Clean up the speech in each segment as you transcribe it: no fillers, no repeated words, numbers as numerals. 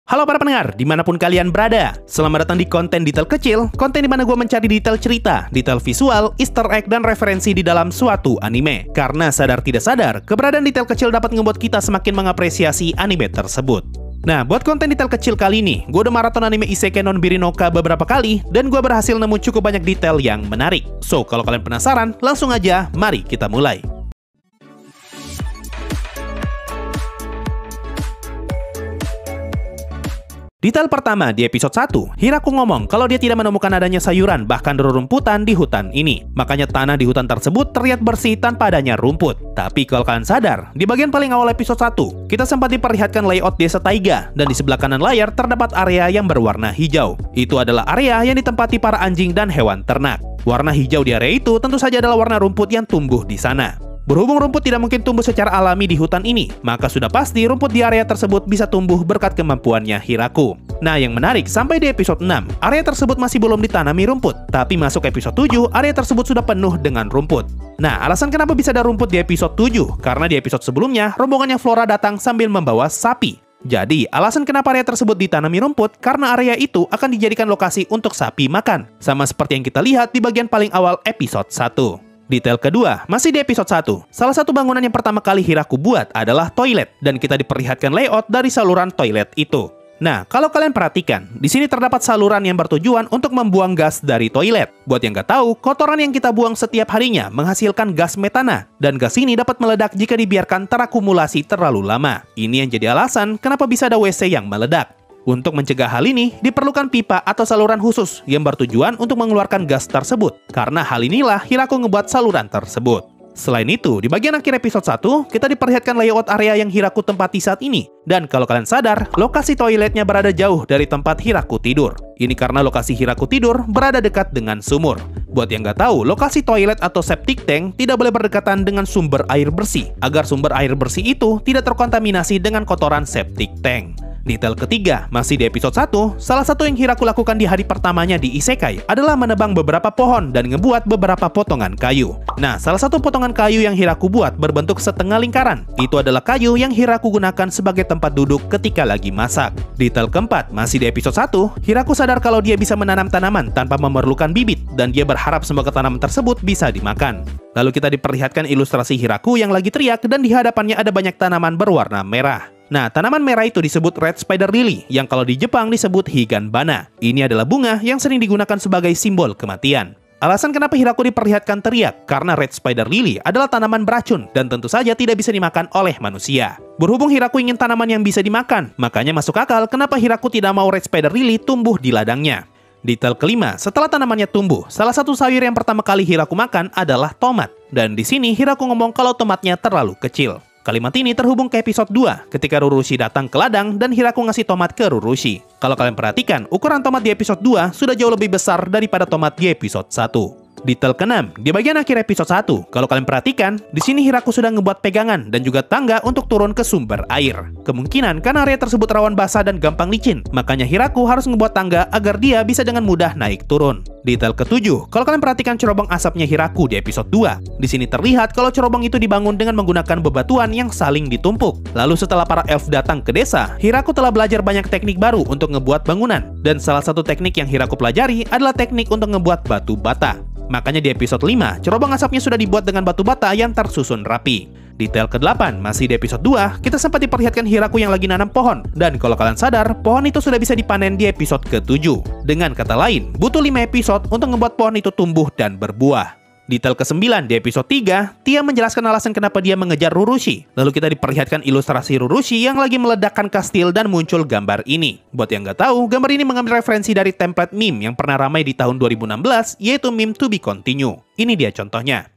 Halo para pendengar, dimanapun kalian berada. Selamat datang di konten detail kecil, konten di mana gue mencari detail cerita, detail visual, easter egg, dan referensi di dalam suatu anime. Karena sadar tidak sadar, keberadaan detail kecil dapat membuat kita semakin mengapresiasi anime tersebut. Nah, buat konten detail kecil kali ini, gue udah maraton anime Isekai non Birinoka beberapa kali, dan gue berhasil nemu cukup banyak detail yang menarik. So, kalau kalian penasaran, langsung aja, mari kita mulai. Detail pertama di episode 1, Hiraku ngomong kalau dia tidak menemukan adanya sayuran bahkan rerumputan di hutan ini. Makanya tanah di hutan tersebut terlihat bersih tanpa adanya rumput. Tapi kalau kalian sadar, di bagian paling awal episode 1, kita sempat diperlihatkan layout desa taiga, dan di sebelah kanan layar terdapat area yang berwarna hijau. Itu adalah area yang ditempati para anjing dan hewan ternak. Warna hijau di area itu tentu saja adalah warna rumput yang tumbuh di sana. Berhubung rumput tidak mungkin tumbuh secara alami di hutan ini, maka sudah pasti rumput di area tersebut bisa tumbuh berkat kemampuannya Hiraku. Nah, yang menarik, sampai di episode 6, area tersebut masih belum ditanami rumput. Tapi masuk episode 7, area tersebut sudah penuh dengan rumput. Nah, alasan kenapa bisa ada rumput di episode 7? Karena di episode sebelumnya, rombongannya Flora datang sambil membawa sapi. Jadi, alasan kenapa area tersebut ditanami rumput, karena area itu akan dijadikan lokasi untuk sapi makan. Sama seperti yang kita lihat di bagian paling awal episode 1. Detail kedua, masih di episode 1. Salah satu bangunan yang pertama kali Hiraku buat adalah toilet, dan kita diperlihatkan layout dari saluran toilet itu. Nah, kalau kalian perhatikan, di sini terdapat saluran yang bertujuan untuk membuang gas dari toilet. Buat yang nggak tahu, kotoran yang kita buang setiap harinya menghasilkan gas metana, dan gas ini dapat meledak jika dibiarkan terakumulasi terlalu lama. Ini yang jadi alasan kenapa bisa ada WC yang meledak. Untuk mencegah hal ini, diperlukan pipa atau saluran khusus yang bertujuan untuk mengeluarkan gas tersebut. Karena hal inilah Hiraku ngebuat saluran tersebut. Selain itu, di bagian akhir episode 1, kita diperlihatkan layout area yang Hiraku tempati saat ini. Dan kalau kalian sadar, lokasi toiletnya berada jauh dari tempat Hiraku tidur. Ini karena lokasi Hiraku tidur berada dekat dengan sumur. Buat yang nggak tahu, lokasi toilet atau septic tank tidak boleh berdekatan dengan sumber air bersih, agar sumber air bersih itu tidak terkontaminasi dengan kotoran septic tank. Detail ketiga, masih di episode 1, salah satu yang Hiraku lakukan di hari pertamanya di Isekai adalah menebang beberapa pohon dan ngebuat beberapa potongan kayu. Nah, salah satu potongan kayu yang Hiraku buat berbentuk setengah lingkaran. Itu adalah kayu yang Hiraku gunakan sebagai tempat duduk ketika lagi masak. Detail keempat, masih di episode 1, Hiraku sadar kalau dia bisa menanam tanaman tanpa memerlukan bibit, dan dia berharap semoga tanaman tersebut bisa dimakan. Lalu kita diperlihatkan ilustrasi Hiraku yang lagi teriak dan di hadapannya ada banyak tanaman berwarna merah. Nah, tanaman merah itu disebut Red Spider Lily, yang kalau di Jepang disebut Higanbana. Ini adalah bunga yang sering digunakan sebagai simbol kematian. Alasan kenapa Hiraku diperlihatkan teriak, karena Red Spider Lily adalah tanaman beracun, dan tentu saja tidak bisa dimakan oleh manusia. Berhubung Hiraku ingin tanaman yang bisa dimakan, makanya masuk akal kenapa Hiraku tidak mau Red Spider Lily tumbuh di ladangnya. Detail kelima, setelah tanamannya tumbuh, salah satu sayur yang pertama kali Hiraku makan adalah tomat. Dan di sini Hiraku ngomong kalau tomatnya terlalu kecil. Kalimat ini terhubung ke episode 2, ketika Rurushi datang ke ladang dan Hiraku ngasih tomat ke Rurushi. Kalau kalian perhatikan, ukuran tomat di episode 2 sudah jauh lebih besar daripada tomat di episode 1. Detail ke-6, di bagian akhir episode 1, kalau kalian perhatikan, di sini Hiraku sudah ngebuat pegangan dan juga tangga untuk turun ke sumber air. Kemungkinan karena area tersebut rawan basah dan gampang licin, makanya Hiraku harus ngebuat tangga agar dia bisa dengan mudah naik turun. Detail ke-7, kalau kalian perhatikan cerobong asapnya Hiraku di episode 2, di sini terlihat kalau cerobong itu dibangun dengan menggunakan bebatuan yang saling ditumpuk. Lalu setelah para elf datang ke desa, Hiraku telah belajar banyak teknik baru untuk ngebuat bangunan, dan salah satu teknik yang Hiraku pelajari adalah teknik untuk ngebuat batu bata. Makanya di episode 5, cerobong asapnya sudah dibuat dengan batu bata yang tersusun rapi. Detail ke-8, masih di episode 2, kita sempat diperlihatkan Hiraku yang lagi nanam pohon. Dan kalau kalian sadar, pohon itu sudah bisa dipanen di episode ke-7. Dengan kata lain, butuh 5 episode untuk membuat pohon itu tumbuh dan berbuah. Detail ke-9, di episode 3, Tia menjelaskan alasan kenapa dia mengejar Rurushi. Lalu kita diperlihatkan ilustrasi Rurushi yang lagi meledakkan kastil dan muncul gambar ini. Buat yang nggak tahu, gambar ini mengambil referensi dari template meme yang pernah ramai di tahun 2016, yaitu meme To Be Continue. Ini dia contohnya.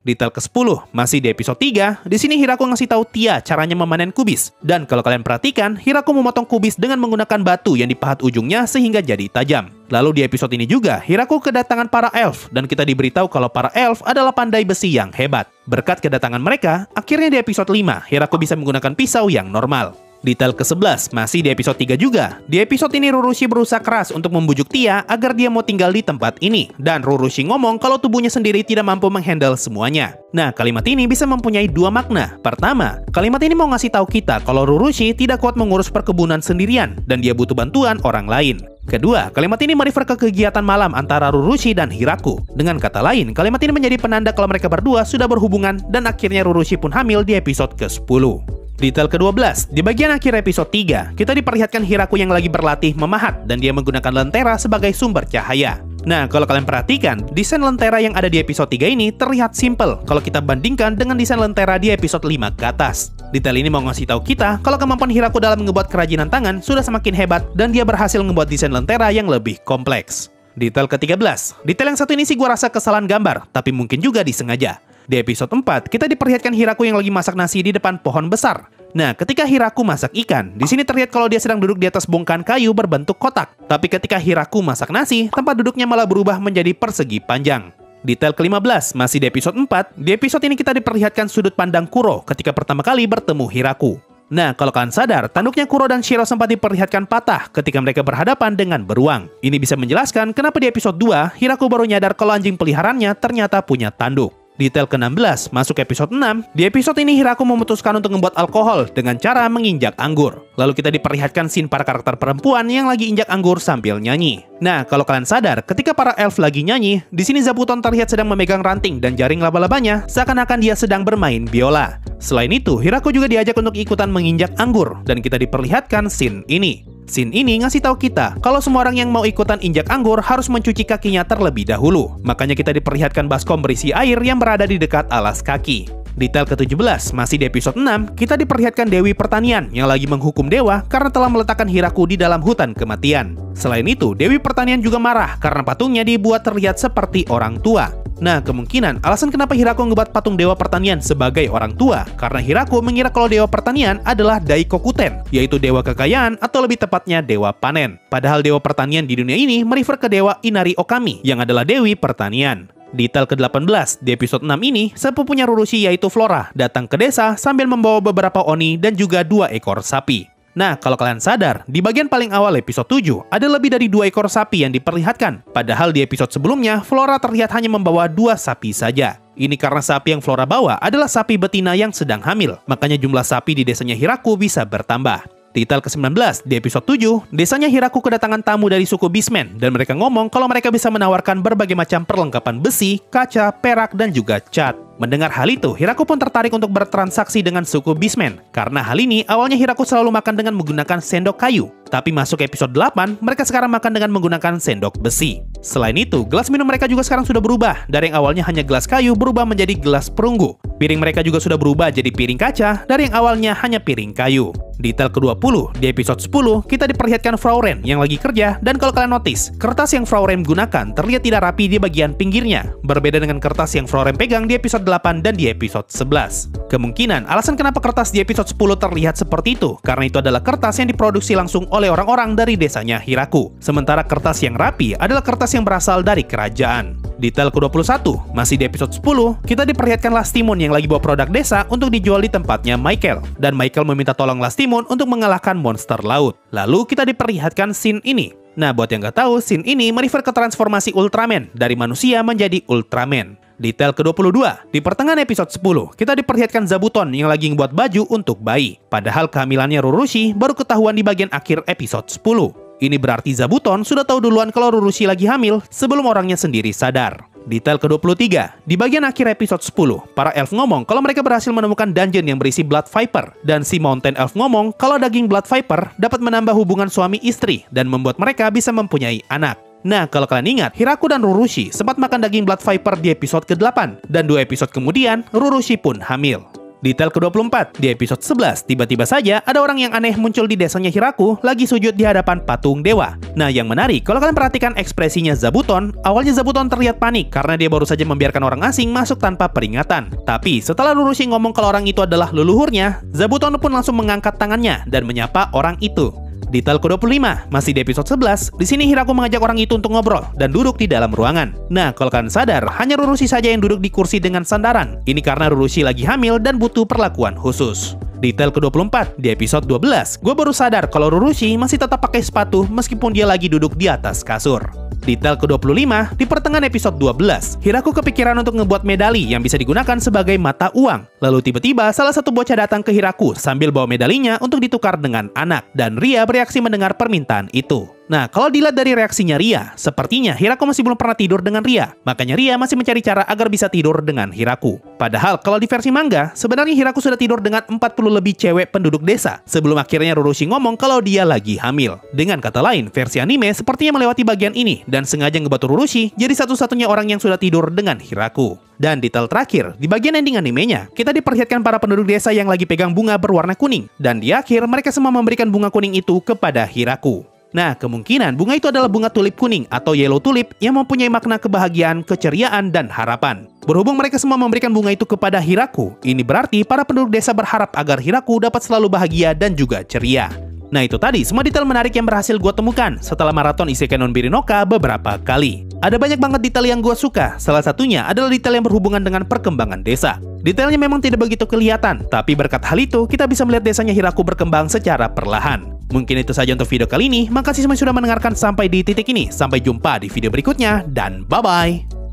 Detail ke-10, masih di episode 3, di sini Hiraku ngasih tahu Tia caranya memanen kubis. Dan kalau kalian perhatikan, Hiraku memotong kubis dengan menggunakan batu yang dipahat ujungnya sehingga jadi tajam. Lalu di episode ini juga, Hiraku kedatangan para elf, dan kita diberitahu kalau para elf adalah pandai besi yang hebat. Berkat kedatangan mereka, akhirnya di episode 5, Hiraku bisa menggunakan pisau yang normal. Detail ke-11 masih di episode 3 juga. Di episode ini Rurushi berusaha keras untuk membujuk Tia agar dia mau tinggal di tempat ini. Dan Rurushi ngomong kalau tubuhnya sendiri tidak mampu menghandle semuanya. Nah, kalimat ini bisa mempunyai dua makna. Pertama, kalimat ini mau ngasih tahu kita kalau Rurushi tidak kuat mengurus perkebunan sendirian dan dia butuh bantuan orang lain. Kedua, kalimat ini merefer ke kegiatan malam antara Rurushi dan Hiraku. Dengan kata lain, kalimat ini menjadi penanda kalau mereka berdua sudah berhubungan dan akhirnya Rurushi pun hamil di episode ke-10. Detail ke-12, di bagian akhir episode 3, kita diperlihatkan Hiraku yang lagi berlatih memahat dan dia menggunakan lentera sebagai sumber cahaya. Nah, kalau kalian perhatikan, desain lentera yang ada di episode 3 ini terlihat simple kalau kita bandingkan dengan desain lentera di episode 5 ke atas. Detail ini mau ngasih tahu kita kalau kemampuan Hiraku dalam membuat kerajinan tangan sudah semakin hebat dan dia berhasil membuat desain lentera yang lebih kompleks. Detail ke-13, detail yang satu ini sih gua rasa kesalahan gambar, tapi mungkin juga disengaja. Di episode 4, kita diperlihatkan Hiraku yang lagi masak nasi di depan pohon besar. Nah, ketika Hiraku masak ikan, di sini terlihat kalau dia sedang duduk di atas bongkahan kayu berbentuk kotak. Tapi ketika Hiraku masak nasi, tempat duduknya malah berubah menjadi persegi panjang. Detail ke-15, masih di episode 4, di episode ini kita diperlihatkan sudut pandang Kuro ketika pertama kali bertemu Hiraku. Nah, kalau kalian sadar, tanduknya Kuro dan Shiro sempat diperlihatkan patah ketika mereka berhadapan dengan beruang. Ini bisa menjelaskan kenapa di episode 2, Hiraku baru nyadar kalau anjing peliharaannya ternyata punya tanduk. Detail ke-16, masuk episode 6. Di episode ini Hiraku memutuskan untuk membuat alkohol dengan cara menginjak anggur. Lalu kita diperlihatkan scene para karakter perempuan yang lagi injak anggur sambil nyanyi. Nah, kalau kalian sadar, ketika para elf lagi nyanyi, di sini Zabuton terlihat sedang memegang ranting dan jaring laba-labanya seakan-akan dia sedang bermain biola. Selain itu, Hiraku juga diajak untuk ikutan menginjak anggur dan kita diperlihatkan scene ini. Scene ini ngasih tahu kita kalau semua orang yang mau ikutan injak anggur harus mencuci kakinya terlebih dahulu. Makanya kita diperlihatkan baskom berisi air yang berada di dekat alas kaki. Detail ke-17, masih di episode 6, kita diperlihatkan Dewi Pertanian yang lagi menghukum Dewa karena telah meletakkan Hiraku di dalam hutan kematian. Selain itu, Dewi Pertanian juga marah karena patungnya dibuat terlihat seperti orang tua. Nah, kemungkinan alasan kenapa Hiraku ngebuat patung Dewa Pertanian sebagai orang tua karena Hiraku mengira kalau Dewa Pertanian adalah Daikokuten, yaitu dewa kekayaan atau lebih tepatnya dewa panen. Padahal Dewa Pertanian di dunia ini merefer ke dewa Inari Okami yang adalah Dewi Pertanian. Detail ke-18, di episode 6 ini, sepupunya Rurushi yaitu Flora datang ke desa sambil membawa beberapa oni dan juga 2 ekor sapi. Nah, kalau kalian sadar, di bagian paling awal episode 7, ada lebih dari 2 ekor sapi yang diperlihatkan. Padahal di episode sebelumnya, Flora terlihat hanya membawa 2 sapi saja. Ini karena sapi yang Flora bawa adalah sapi betina yang sedang hamil. Makanya jumlah sapi di desanya Hiraku bisa bertambah. Detail ke-19, di episode 7, desanya Hiraku kedatangan tamu dari suku Beastmen dan mereka ngomong kalau mereka bisa menawarkan berbagai macam perlengkapan besi, kaca, perak, dan juga cat. Mendengar hal itu, Hiraku pun tertarik untuk bertransaksi dengan suku Beastmen. Karena hal ini, awalnya Hiraku selalu makan dengan menggunakan sendok kayu. Tapi masuk episode 8, mereka sekarang makan dengan menggunakan sendok besi. Selain itu, gelas minum mereka juga sekarang sudah berubah. Dari yang awalnya hanya gelas kayu berubah menjadi gelas perunggu. Piring mereka juga sudah berubah jadi piring kaca dari yang awalnya hanya piring kayu. Detail ke-20, di episode 10, kita diperlihatkan Frau Ren yang lagi kerja dan kalau kalian notice, kertas yang Frau Ren gunakan terlihat tidak rapi di bagian pinggirnya. Berbeda dengan kertas yang Frau Ren pegang di episode 8 dan di episode 11. Kemungkinan alasan kenapa kertas di episode 10 terlihat seperti itu karena itu adalah kertas yang diproduksi langsung oleh orang-orang dari desanya Hiraku. Sementara kertas yang rapi adalah kertas yang berasal dari kerajaan. Detail ke-21, masih di episode 10, kita diperlihatkan Lastimon yang lagi bawa produk desa untuk dijual di tempatnya Michael. Dan Michael meminta tolong Lastimon untuk mengalahkan monster laut. Lalu kita diperlihatkan scene ini. Nah, buat yang nggak tahu, scene ini merefer ke transformasi Ultraman dari manusia menjadi Ultraman. Detail ke-22, di pertengahan episode 10, kita diperlihatkan Zabuton yang lagi membuat baju untuk bayi. Padahal kehamilannya Rurushi baru ketahuan di bagian akhir episode 10. Ini berarti Zabuton sudah tahu duluan kalau Rurushi lagi hamil sebelum orangnya sendiri sadar. Detail ke-23, di bagian akhir episode 10, para elf ngomong kalau mereka berhasil menemukan dungeon yang berisi Blood Viper. Dan si Mountain Elf ngomong kalau daging Blood Viper dapat menambah hubungan suami istri dan membuat mereka bisa mempunyai anak. Nah, kalau kalian ingat, Hiraku dan Rurushi sempat makan daging Blood Viper di episode ke-8, dan 2 episode kemudian, Rurushi pun hamil. Detail ke-24, di episode 11, tiba-tiba saja ada orang yang aneh muncul di desanya Hiraku lagi sujud di hadapan patung dewa. Nah, yang menarik, kalau kalian perhatikan ekspresinya Zabuton, awalnya Zabuton terlihat panik karena dia baru saja membiarkan orang asing masuk tanpa peringatan. Tapi, setelah Rurushi ngomong kalau orang itu adalah leluhurnya, Zabuton pun langsung mengangkat tangannya dan menyapa orang itu. Detail ke-25, masih di episode 11, di sini Hiraku mengajak orang itu untuk ngobrol dan duduk di dalam ruangan. Nah, kalau kalian sadar, hanya Rurushi saja yang duduk di kursi dengan sandaran. Ini karena Rurushi lagi hamil dan butuh perlakuan khusus. Detail ke-24, di episode 12, gue baru sadar kalau Rurushi masih tetap pakai sepatu meskipun dia lagi duduk di atas kasur. Detail ke-25, di pertengahan episode 12, Hiraku kepikiran untuk ngebuat medali yang bisa digunakan sebagai mata uang. Lalu tiba-tiba salah satu bocah datang ke Hiraku sambil bawa medalinya untuk ditukar dengan anak, dan Ria bereaksi mendengar permintaan itu. Nah, kalau dilihat dari reaksinya Ria, sepertinya Hiraku masih belum pernah tidur dengan Ria. Makanya Ria masih mencari cara agar bisa tidur dengan Hiraku. Padahal kalau di versi manga, sebenarnya Hiraku sudah tidur dengan 40 lebih cewek penduduk desa sebelum akhirnya Rurushi ngomong kalau dia lagi hamil. Dengan kata lain, versi anime sepertinya melewati bagian ini dan sengaja ngebuat Rurushi jadi satu-satunya orang yang sudah tidur dengan Hiraku. Dan detail terakhir, di bagian ending animenya, kita diperlihatkan para penduduk desa yang lagi pegang bunga berwarna kuning. Dan di akhir, mereka semua memberikan bunga kuning itu kepada Hiraku. Nah, kemungkinan bunga itu adalah bunga tulip kuning atau yellow tulip yang mempunyai makna kebahagiaan, keceriaan, dan harapan. Berhubung mereka semua memberikan bunga itu kepada Hiraku, ini berarti para penduduk desa berharap agar Hiraku dapat selalu bahagia dan juga ceria. Nah, itu tadi semua detail menarik yang berhasil gue temukan setelah maraton Isekai non Birinoka beberapa kali. Ada banyak banget detail yang gue suka, salah satunya adalah detail yang berhubungan dengan perkembangan desa. Detailnya memang tidak begitu kelihatan, tapi berkat hal itu kita bisa melihat desanya Hiraku berkembang secara perlahan. Mungkin itu saja untuk video kali ini, makasih semua sudah mendengarkan sampai di titik ini. Sampai jumpa di video berikutnya, dan bye-bye!